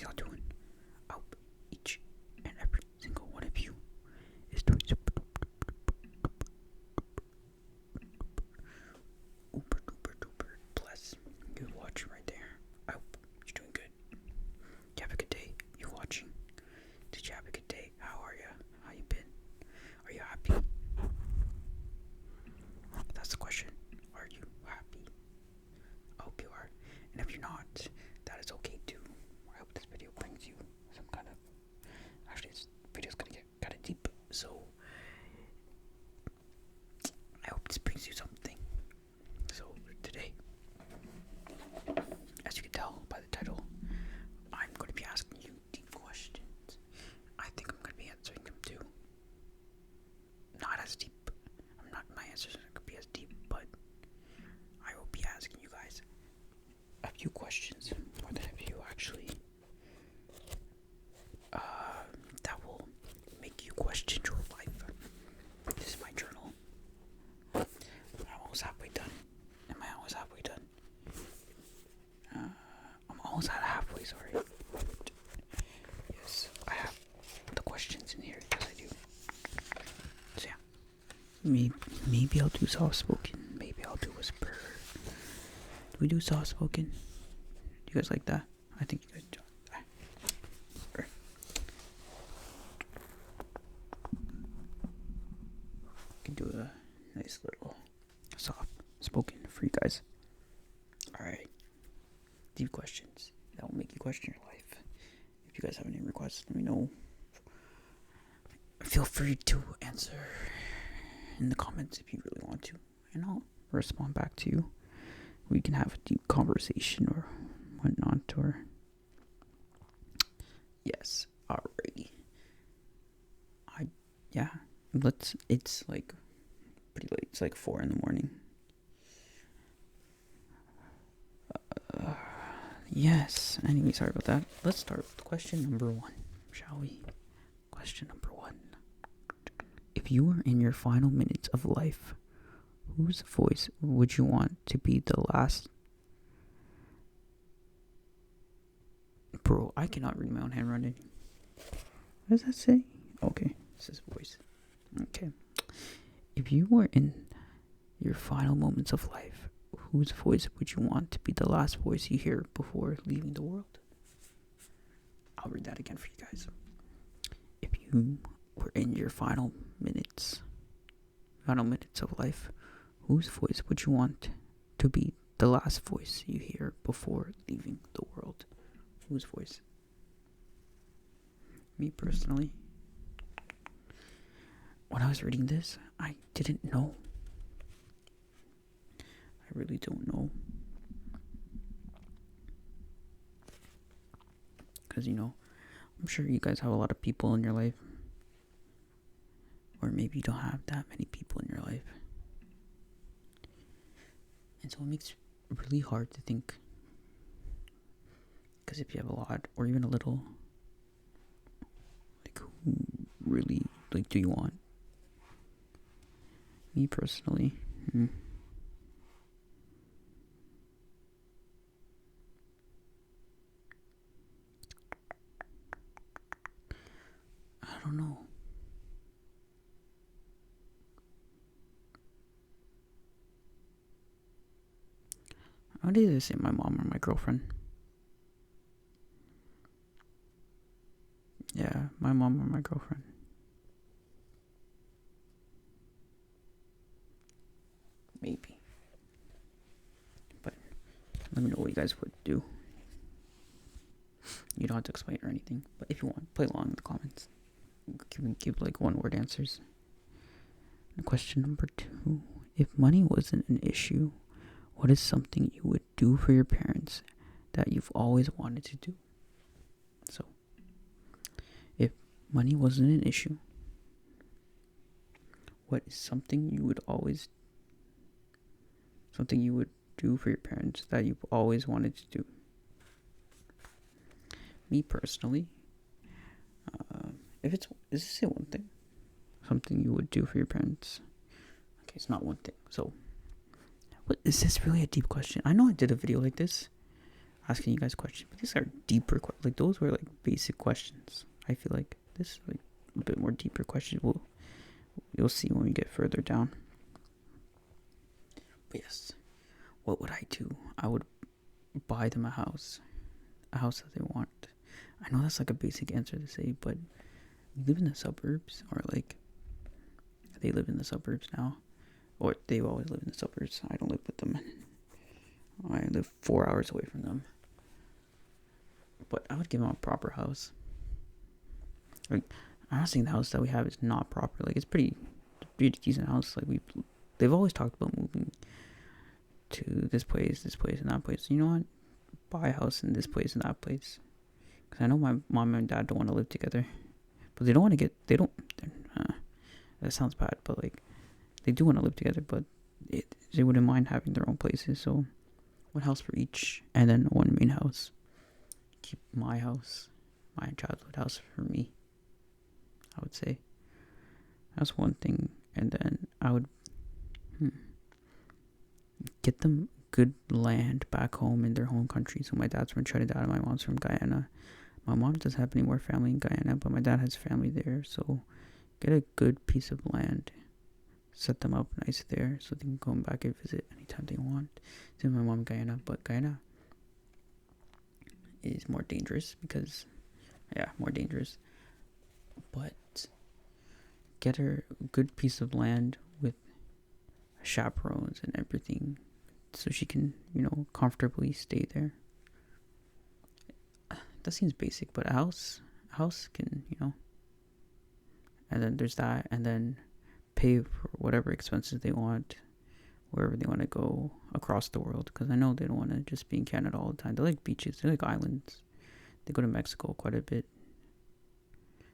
y'all doing? I hope each and every single one of you is doing super duper bless. You're watching right there. I hope you're doing good. You have a good day. You watching? Did you have a good day? How are you? How you been? Are you happy? That's the question. Are you happy? I hope you are. And if you're not, that is okay too. I hope this video brings you some kind of... Actually, this video's gonna get kind of deep, so I hope this brings you something. So today, as you can tell by the title, I'm going to be asking you deep questions. I think I'm going to be answering them too. Not as deep. My answers aren't going to be as deep, but I will be asking you guys a few questions, more than a few actually, that will make you question your life. This is my journal. I'm almost halfway done. Am I almost halfway done? I'm almost at halfway, sorry. Yes, I have the questions in here. Yes, I do. So yeah. Maybe I'll do soft spoken. Maybe I'll do whisper. Do we do soft spoken? Do you guys like that? I think you guys do. Can do a nice little soft spoken for you guys. Alright. Deep questions that will make you question your life. If you guys have any requests, let me know. Feel free to answer in the comments if you really want to, and I'll respond back to you. We can have a deep conversation or whatnot, or yes, alrighty. It's like pretty late. It's like 4 a.m. Yes, anyway, sorry about that. Let's start with question number 1, shall we? Question number 1. If you were in your final minutes of life, whose voice would you want to be the last? Bro, I cannot read my own handwriting. What does that say? Okay, it says voice. Okay. If you were in your final moments of life, whose voice would you want to be the last voice you hear before leaving the world? I'll read that again for you guys. If you were in your final minutes of life, whose voice would you want to be the last voice you hear before leaving the world? Whose voice? Me personally, when I was reading this, I didn't know. I really don't know. Because, I'm sure you guys have a lot of people in your life. Or maybe you don't have that many people in your life. And so it makes it really hard to think. Because if you have a lot, or even a little, like, who really, do you want? Me personally, I don't know. I would either say my mom or my girlfriend. Yeah, my mom or my girlfriend. Maybe. But let me know what you guys would do. You don't have to explain or anything. But if you want, play along in the comments. Give like 1-word answers. And question number 2. If money wasn't an issue, what is something you would do for your parents that you've always wanted to do? So, if money wasn't an issue, what is something you would do for your parents that you've always wanted to do? Me personally, is this one thing? Something you would do for your parents? Okay, it's not one thing. So, what is this really a deep question? I know I did a video like this. asking you guys questions, but these are deeper. Like those were like basic questions. I feel like this is like a bit more deeper questions. You'll see when we get further down. But yes, what would I do? I would buy them a house that they want. I know that's like a basic answer to say, but we live in the suburbs, or like they live in the suburbs now, or they've always lived in the suburbs. I don't live with them. I live 4 hours away from them. But I would give them a proper house. Like, I'm not saying the house that we have is not proper. Like, it's pretty decent house. Like, they've always talked about moving to this place, and that place. You know what? Buy a house in this place and that place. Because I know my mom and dad don't want to live together. But they don't want to that sounds bad, but like, they do want to live together, but they wouldn't mind having their own places. So, one house for each, and then one main house. Keep my house, my childhood house for me, I would say. That's one thing. And then I would get them good land back home in their home country. So my dad's from Trinidad and my mom's from Guyana. My mom doesn't have any more family in Guyana, but my dad has family there. So get a good piece of land, set them up nice there so they can come back and visit anytime they want. To my mom in Guyana, but Guyana is more dangerous because, more dangerous. But get her a good piece of land with chaperones and everything so she can, comfortably stay there. That seems basic, but a house can, and then there's that, and then pay for whatever expenses they want wherever they want to go across the world, because I know they don't want to just be in Canada all the time. They like beaches, they like islands. They go to Mexico quite a bit.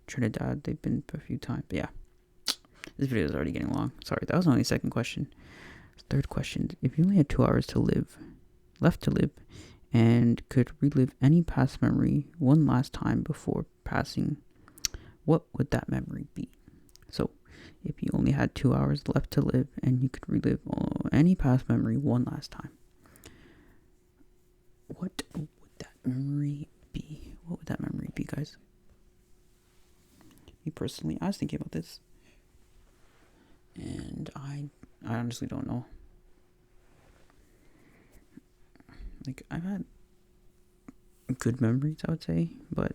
Trinidad, they've been a few times. But yeah, this video is already getting long. Sorry, that was only the second question. Third question: if you only had 2 hours left to live, and could relive any past memory one last time before passing, what would that memory be? So, if you only had 2 hours left to live and you could relive any past memory one last time, what would that memory be? What would that memory be, guys? Me personally, I was thinking about this, and I honestly don't know. Like, I've had good memories, I would say, but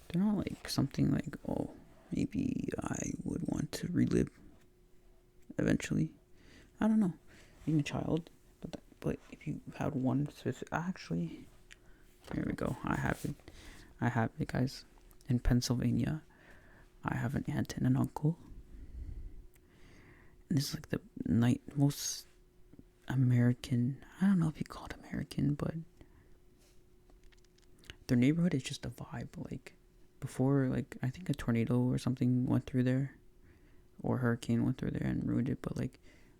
they're not like something like, oh, maybe I would want to relive eventually. I don't know. Being a child, but if you had one specific, actually, here we go. I have it, guys. In Pennsylvania, I have an aunt and an uncle. And this is like the most American, I don't know if you call it American, but their neighborhood is just a vibe. Like, before, like, I think a tornado or something went through there, or a hurricane went through there and ruined it, but like,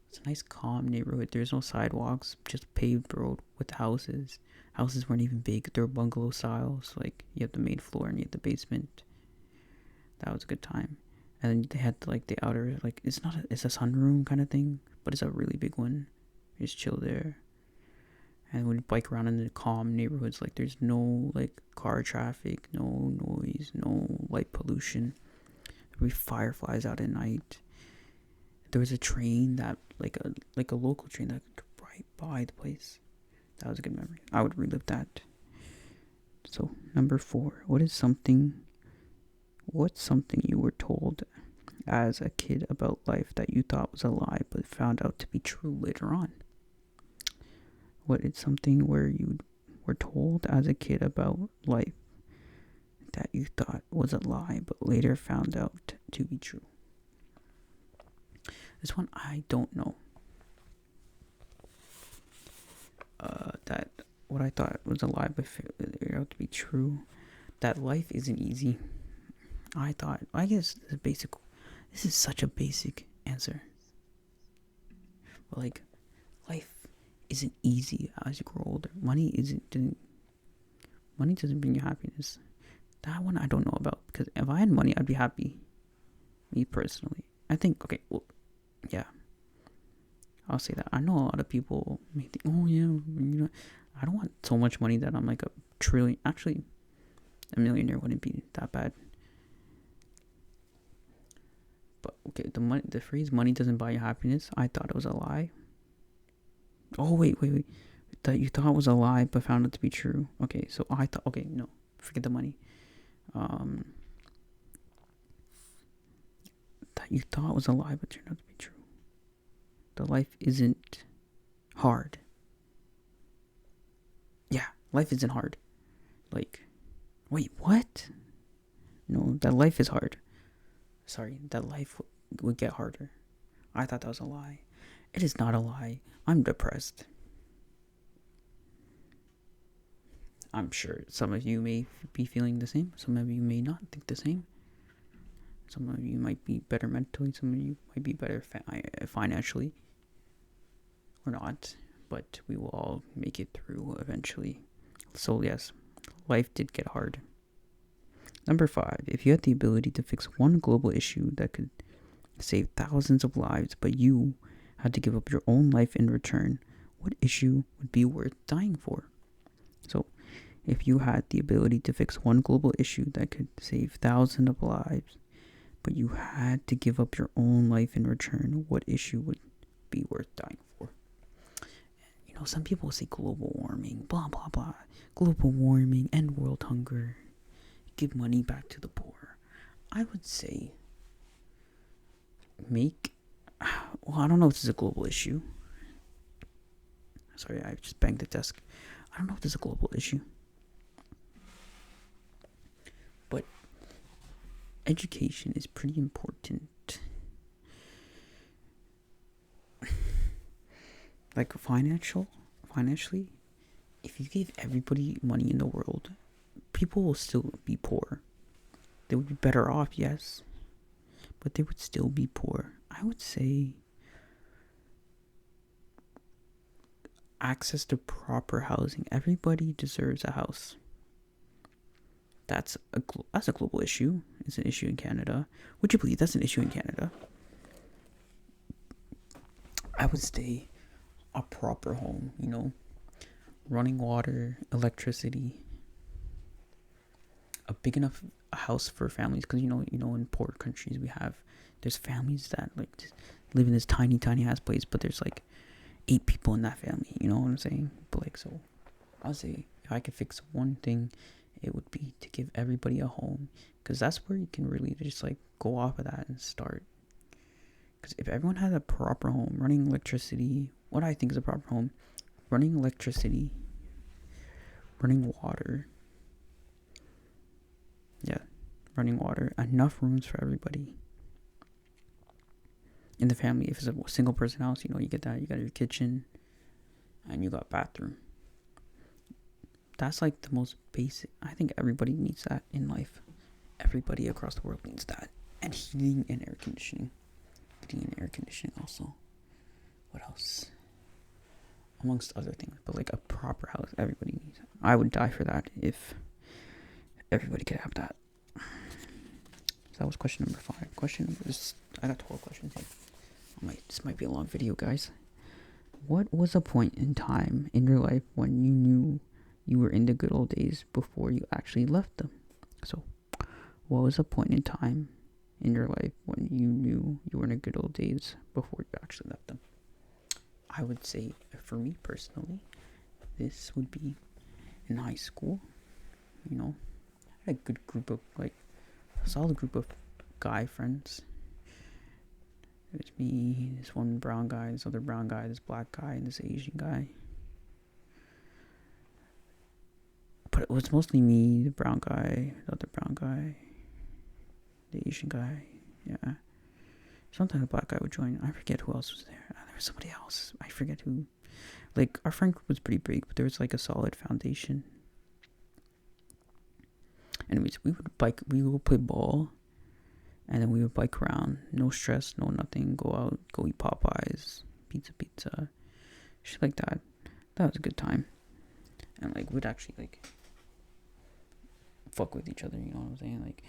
it's a nice calm neighborhood. There's no sidewalks, just paved road with houses. Houses weren't even big. They're bungalow style, so like, you have the main floor and you have the basement. That was a good time. And then they had like the outer, like, it's a sunroom kind of thing, but it's a really big one. You just chill there. And we'd bike around in the calm neighborhoods. Like, there's no like car traffic, no noise, no light pollution. There'd be fireflies out at night. There was a train that like a local train that could right by the place. That was a good memory. I would relive that. So, number 4, what's something you were told as a kid about life that you thought was a lie but found out to be true later on? What is something where you were told as a kid about life that you thought was a lie but later found out to be true? This one I don't know. That what I thought was a lie but figured out to be true. That life isn't easy. I guess this is such a basic answer. But like, life isn't easy as you grow older. Money doesn't bring you happiness. That one I don't know about, because if I had money, I'd be happy. Me personally. I think, okay, well, yeah. I'll say that. I know a lot of people may think, oh yeah, I don't want so much money that I'm like a trillion. Actually, a millionaire wouldn't be that bad. But okay, the phrase "money doesn't buy you happiness," I thought it was a lie. Oh wait. That you thought it was a lie, but found it to be true. Okay, so I thought. Okay, no, forget the money. That you thought was a lie, but turned out to be true. The life isn't hard. Yeah, life isn't hard. Like, wait, what? No, that life is hard. Sorry, that life would get harder. I thought that was a lie. It is not a lie. I'm depressed. I'm sure some of you may be feeling the same. Some of you may not think the same. Some of you might be better mentally. Some of you might be better financially. Or not. But we will all make it through eventually. So yes, life did get hard. Number 5. If you had the ability to fix one global issue that could save thousands of lives, but you had to give up your own life in return, what issue would be worth dying for? So, if you had the ability to fix one global issue that could save thousands of lives, but you had to give up your own life in return, what issue would be worth dying for? You know, some people say global warming, blah, blah, blah. Global warming, end world hunger, give money back to the poor. I would say I don't know if this is a global issue. Sorry, I just banged the desk. I don't know if this is a global issue. But education is pretty important. Like financially, if you gave everybody money in the world, people will still be poor. They would be better off, yes, but they would still be poor. I would say access to proper housing. Everybody deserves a house. That's a global issue. It's an issue in Canada. Would you believe that's an issue in Canada? I would say a proper home, running water, electricity, a big enough house for families, because in poor countries there's families that like just live in this tiny ass place, but there's like 8 people in that family. You know what I'm saying? But like, so I'll say if I could fix one thing, it would be to give everybody a home, because that's where you can really just like go off of that and start. Because if everyone had a proper home, running electricity, what I think is a proper home, running electricity, running water, enough rooms for everybody in the family. If it's a single person house, you get that. You got your kitchen and you got bathroom. That's like the most basic. I think everybody needs that in life. Everybody across the world needs that. And heating and air conditioning. Also. What else? Amongst other things. But like a proper house, everybody needs it. I would die for that if everybody could have that. So that was question number 5. I got 12 questions here. This might be a long video, guys. What was a point in time in your life when you knew you were in the good old days before you actually left them? So, what was a point in time in your life when you knew you were in the good old days before you actually left them? I would say, for me personally, this would be in high school. I had a good group of, a solid group of guy friends. It was me, this one brown guy, this other brown guy, this black guy, and this Asian guy. But it was mostly me, the brown guy, the other brown guy, the Asian guy, yeah. Sometimes the black guy would join. I forget who else was there. There was somebody else. I forget who. Like, our friend group was pretty big, but there was like a solid foundation. Anyways, we would play ball, and then we would bike around. No stress, no nothing. Go out, go eat Popeyes, pizza, shit like that. That was a good time. And like, we'd actually fuck with each other, you know what I'm saying? Like,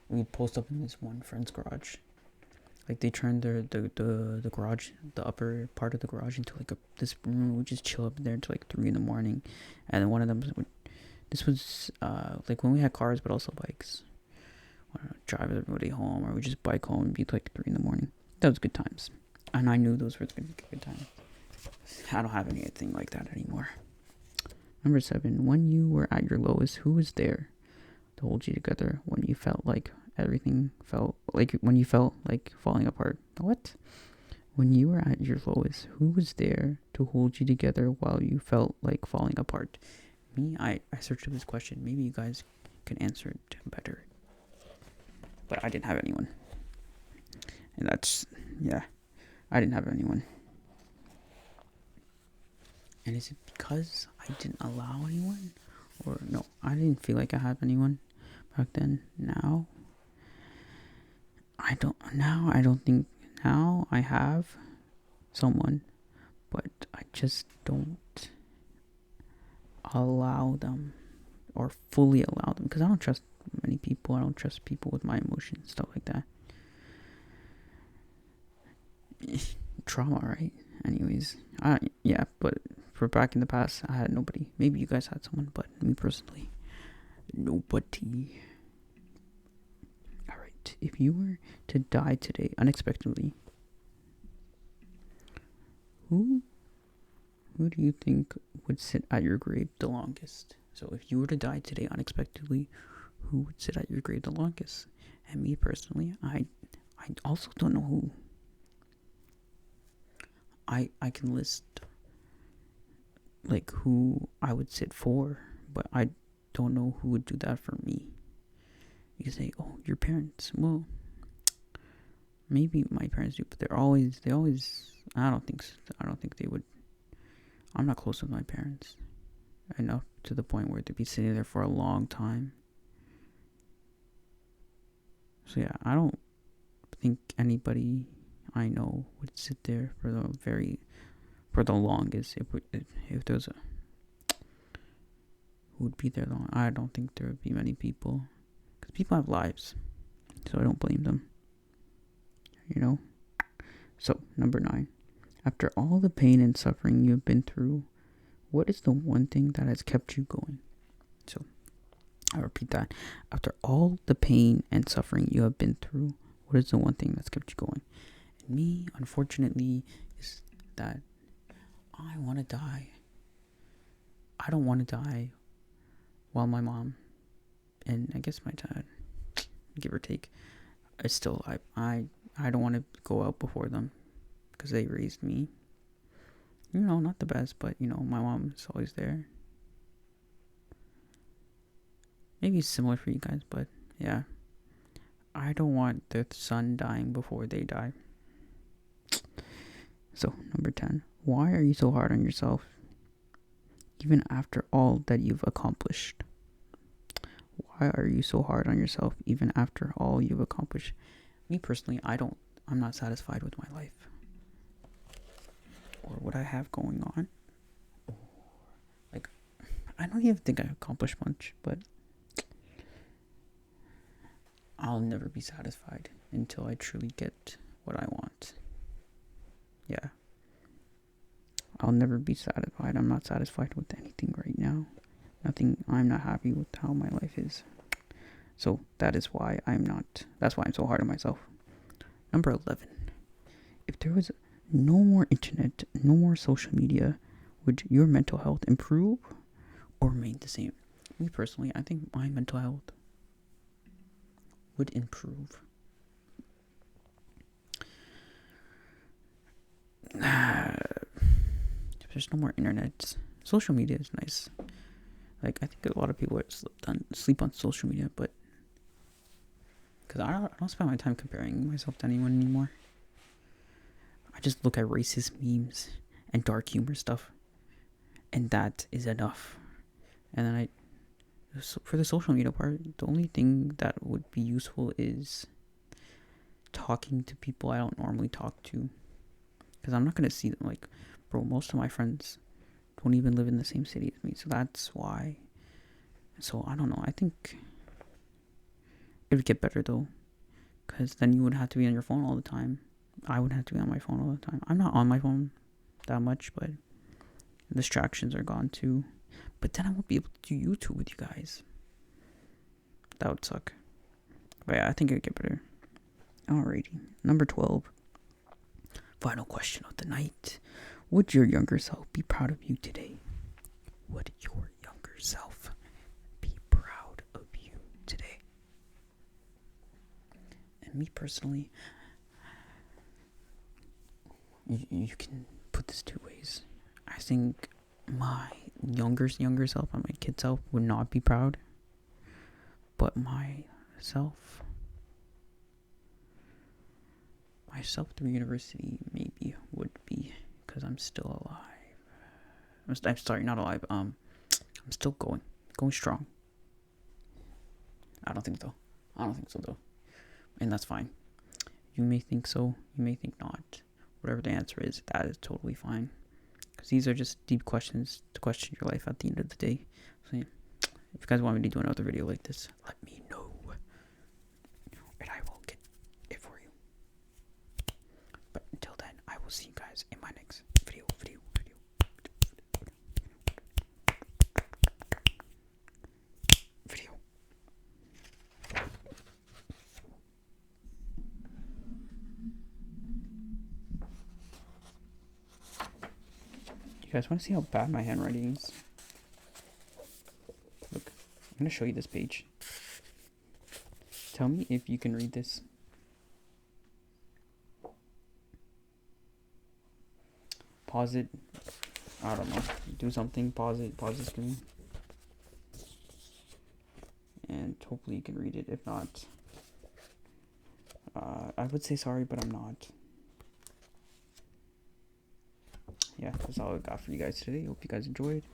we'd post up in this one friend's garage, Like they turned the garage, the upper part of the garage into like this room. We just chill up there until like 3 a.m. And then one of them this was like when we had cars but also bikes. Drive everybody home, or we just bike home and be like 3 a.m. That was good times, and I knew those were gonna be good times. I don't have anything like that anymore. Number 7, when you were at your lowest, who was there to hold you together when you felt like everything felt like when you felt like falling apart? What? When you were at your lowest, who was there to hold you together while you felt like falling apart? Me, I searched up this question. Maybe you guys can answer it better. But I didn't have anyone. And that's, yeah, I didn't have anyone. And is it because I didn't allow anyone? Or no, I didn't feel like I had anyone back then. Now I don't think now I have someone, but I just don't allow them or fully allow them because I don't trust many people. I don't trust people with my emotions, stuff like that. Trauma, right? Anyways, yeah, but for back in the past, I had nobody. Maybe you guys had someone, but me personally, nobody. Alright, if you were to die today unexpectedly, who do you think would sit at your grave the longest? So if you were to die today unexpectedly, who would sit at your grave the longest? And me personally, I also don't know who. I can list like who I would sit for, but I don't know who would do that for me. You say, oh, your parents. Well, maybe my parents do, but they always I don't think they would. I'm not close with my parents enough to the point where they'd be sitting there for a long time. So yeah, I don't think anybody I know would sit there for the longest. If there's who would be there long, I don't think there would be many people, because people have lives, so I don't blame them. So number 9, after all the pain and suffering you have been through, what is the one thing that has kept you going? So I repeat that. After all the pain and suffering you have been through, what is the one thing that's kept you going? And me, unfortunately, is that I want to die. I don't want to die while my mom and I guess my dad, give or take, is still alive. I don't want to go out before them because they raised me. Not the best, but my mom is always there. Maybe it's similar for you guys, but yeah. I don't want their son dying before they die. So, number 10. Why are you so hard on yourself, even after all that you've accomplished? Why are you so hard on yourself, even after all you've accomplished? Me personally, I'm not satisfied with my life or what I have going on. Like, I don't even think I accomplished much, but I'll never be satisfied until I truly get what I want. Yeah. I'll never be satisfied. I'm not satisfied with anything right now. I'm not happy with how my life is. So that's why I'm so hard on myself. Number 11. If there was no more internet, no more social media, would your mental health improve or remain the same? Me personally, I think my mental health would improve. If there's no more internet, social media is nice. Like, I think a lot of people sleep on social media, but because I don't spend my time comparing myself to anyone anymore. I just look at racist memes and dark humor stuff, and that is enough. And then for the social media part, the only thing that would be useful is talking to people I don't normally talk to, because I'm not going to see them. Like, bro, most of my friends don't even live in the same city as me, so that's why. So I don't know, I think it would get better though, Because then you would have to be on your phone all the time. I would have to be on my phone all the time. I'm not on my phone that much, but distractions are gone too. But then I won't be able to do YouTube with you guys. That would suck. But yeah, I think it would get better. Alrighty. Number 12. Final question of the night. Would your younger self be proud of you today? Would your younger self be proud of you today? And me personally, you can put this two ways. I think my younger self and my kid self would not be proud. But myself through university maybe would be, because I'm still alive. I'm sorry, not alive. I'm still going strong. I don't think so though, and that's fine. You may think so, you may think not. Whatever the answer is, that is totally fine. Because these are just deep questions to question your life at the end of the day. So yeah, if you guys want me to do another video like this, let me know, and I will get it for you. But until then, I will see you guys in my next video. You guys want to see how bad my handwriting is? Look, I'm going to show you this page. Tell me if you can read this. Pause it. I don't know. Do something. Pause the screen. And hopefully you can read it. If not, I would say sorry, but I'm not. Yeah, that's all I got for you guys today. Hope you guys enjoyed.